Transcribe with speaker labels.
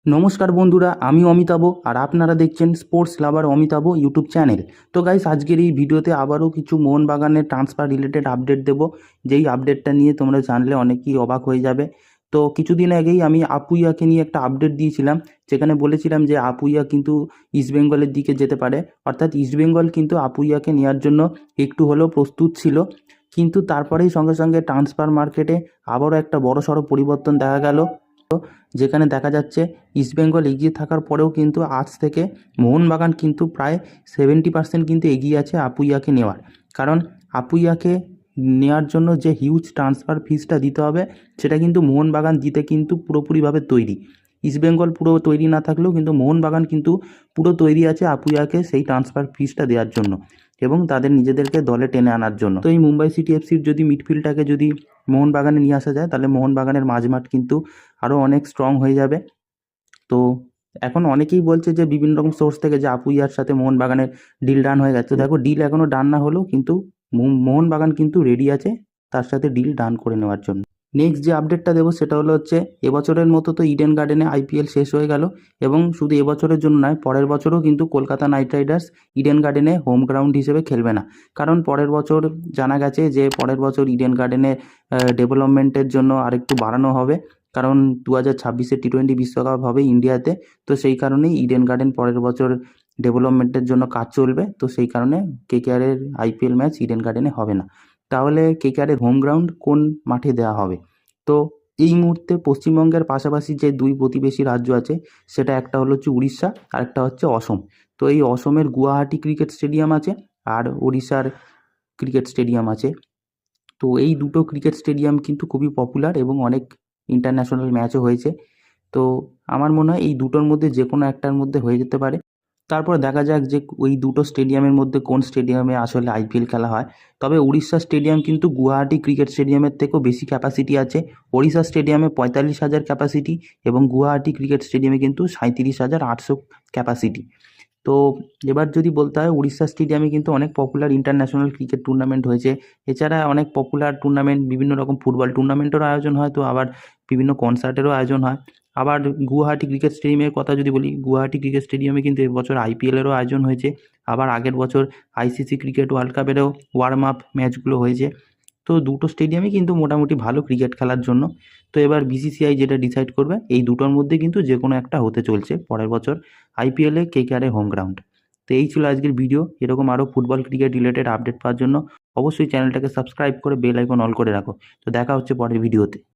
Speaker 1: নমস্কার বন্ধুরা, আমি অমিতাভ আর আপনারা দেখছেন স্পোর্টস লাভার অমিতাভ ইউটিউব চ্যানেল। তো গাইস, আজকের এই ভিডিওতে আবারও কিছু মোহনবাগানের ট্রান্সফার রিলেটেড আপডেট দেবো, যেই আপডেটটা নিয়ে তোমরা জানলে অনেকেই অবাক হয়ে যাবে। তো কিছুদিন আগেই আমি আপুইয়াকে নিয়ে একটা আপডেট দিয়েছিলাম, যেখানে বলেছিলাম যে আপুইয়া কিন্তু ইস্টবেঙ্গলের দিকে যেতে পারে, অর্থাৎ ইস্টবেঙ্গল কিন্তু আপুইয়াকে নেওয়ার জন্য একটু হলেও প্রস্তুত ছিল। কিন্তু তারপরেই সঙ্গে সঙ্গে ট্রান্সফার মার্কেটে আবারও একটা বড়সড় পরিবর্তন দেখা গেল, যেখানে দেখা যাচ্ছে ইস্টবেঙ্গল এগিয়ে থাকার পরেও কিন্তু আজ থেকে মোহনবাগান কিন্তু প্রায় 70% কিন্তু এগিয়ে আছে আপুইয়াকে নেওয়ার। কারণ আপুইয়াকে নেওয়ার জন্য যে হিউজ ট্রান্সফার ফিসটা দিতে হবে, সেটা কিন্তু মোহনবাগান দিতে কিন্তু পুরোপুরিভাবে তৈরি। ইস্টবেঙ্গল পুরো তৈরি না থাকলেও কিন্তু মোহনবাগান কিন্তু পুরো তৈরি আছে আপুইয়াকে সেই ট্রান্সফার ফিসটা দেওয়ার জন্য এবং তাদের নিজেদেরকে দলে টেনে আনার জন্য। তো এই মুম্বাই সিটি এফসির যদি মিডফিল্ডটাকে যদি মোহনবাগানে নিয়ে আসা যায়, তাহলে মোহনবাগানের মাঝমাঠ কিন্তু আরও অনেক স্ট্রং হয়ে যাবে। তো এখন অনেকেই বলছে যে বিভিন্ন রকম সোর্স থেকে যে আপুইয়ার সাথে মোহনবাগানের ডিল ডান হয়ে গেছে। তো দেখো, ডিল এখনও ডান না হলেও কিন্তু মোহনবাগান কিন্তু রেডি আছে তার সাথে ডিল ডান করে নেওয়ার জন্য। নেক্সট যে আপডেটটা দেবো সেটা হচ্ছে এবছরের মতো তো ইডেন গার্ডেনে আইপিএল শেষ হয়ে গেল, এবং শুধু এবছরের জন্য নয়, পরের বছরও কিন্তু কলকাতা নাইট রাইডার্স ইডেন গার্ডেনে হোম গ্রাউন্ড হিসেবে খেলবে না। কারণ পরের বছর জানা গেছে যে পরের বছর ইডেন গার্ডেনে ডেভেলপমেন্টের জন্য আরেকটু বাড়ানো হবে, কারণ 2026-এ টি-20 বিশ্বকাপ হবে ইন্ডিয়াতে। তো সেই কারণেই ইডেন গার্ডেন পরের বছর ডেভেলপমেন্টের জন্য কাজ চলবে। তো সেই কারণে কেকেআরের আইপিএল ম্যাচ ইডেন গার্ডেনে হবে না। তাহলে কেকেআরের হোম গ্রাউন্ড কোন মাঠে দেওয়া হবে? তো এই মুহূর্তে পশ্চিমবঙ্গের পাশাপাশি যে দুই প্রতিবেশী রাজ্য আছে, সেটা একটা হচ্ছে উড়িষ্যা আর একটা হচ্ছে অসম। তো এই অসমের গুয়াহাটি ক্রিকেট স্টেডিয়াম আছে আর উড়িষ্যার ক্রিকেট স্টেডিয়াম আছে। তো এই দুটো ক্রিকেট স্টেডিয়াম কিন্তু খুবই পপুলার এবং অনেক ইন্টারন্যাশনাল ম্যাচও হয়েছে। তো আমার মনে হয় এই দুটোর মধ্যে যে কোনো একটার মধ্যে হয়ে যেতে পারে। তারপর দেখা যাক যে ওই দুটো স্টেডিয়ামের মধ্যে কোন স্টেডিয়ামে আসলে আইপিএল খেলা হয়। তবে উড়িষ্যা স্টেডিয়াম কিন্তু গুয়াহাটি ক্রিকেট স্টেডিয়ামের থেকেও বেশি ক্যাপাসিটি আছে। ওড়িশা স্টেডিয়ামে 45,000 ক্যাপাসিটি এবং গুয়াহাটি ক্রিকেট স্টেডিয়ামে কিন্তু 37,800 ক্যাপাসিটি। তো এবার যদি বলতে হয়, উড়িষ্যা স্টেডিয়ামে কিন্তু অনেক পপুলার ইন্টারন্যাশনাল ক্রিকেট টুর্নামেন্ট হয়েছে। এছাড়া অনেক পপুলার টুর্নামেন্ট, বিভিন্ন রকম ফুটবল টুর্নামেন্টেরও আয়োজন হয়, তো আবার বিভিন্ন কনসার্টেরও আয়োজন হয়। আবার গুয়াহাটি ক্রিকেট স্টেডিয়ামের কথা যদি বলি, গুয়াহাটি ক্রিকেট স্টেডিয়ামে কিন্তু এবছর আইপিএলেরও আয়োজন হয়েছে। আবার আগের বছর আইসিসি ক্রিকেট ওয়ার্ল্ড কাপেরও ওয়ার্ম আপ ম্যাচগুলো হয়েছে। তো দুটো স্টেডিয়ামই কিন্তু মোটামুটি ভালো ক্রিকেট খেলার জন্য। তো এবার বিসিসিআই যেটা ডিসাইড করবে, এই দুটোর মধ্যে কিন্তু যে কোনো একটা হতে চলছে পরের বছর আইপিএলে কেকেআরের হোম গ্রাউন্ড। তো এই ছিল আজকের ভিডিও। এরকম আরও ফুটবল ক্রিকেট রিলেটেড আপডেট পাওয়ার জন্য অবশ্যই চ্যানেলটাকে সাবস্ক্রাইব করে বেল আইকন অল করে রাখো। তো দেখা হচ্ছে পরের ভিডিওতে।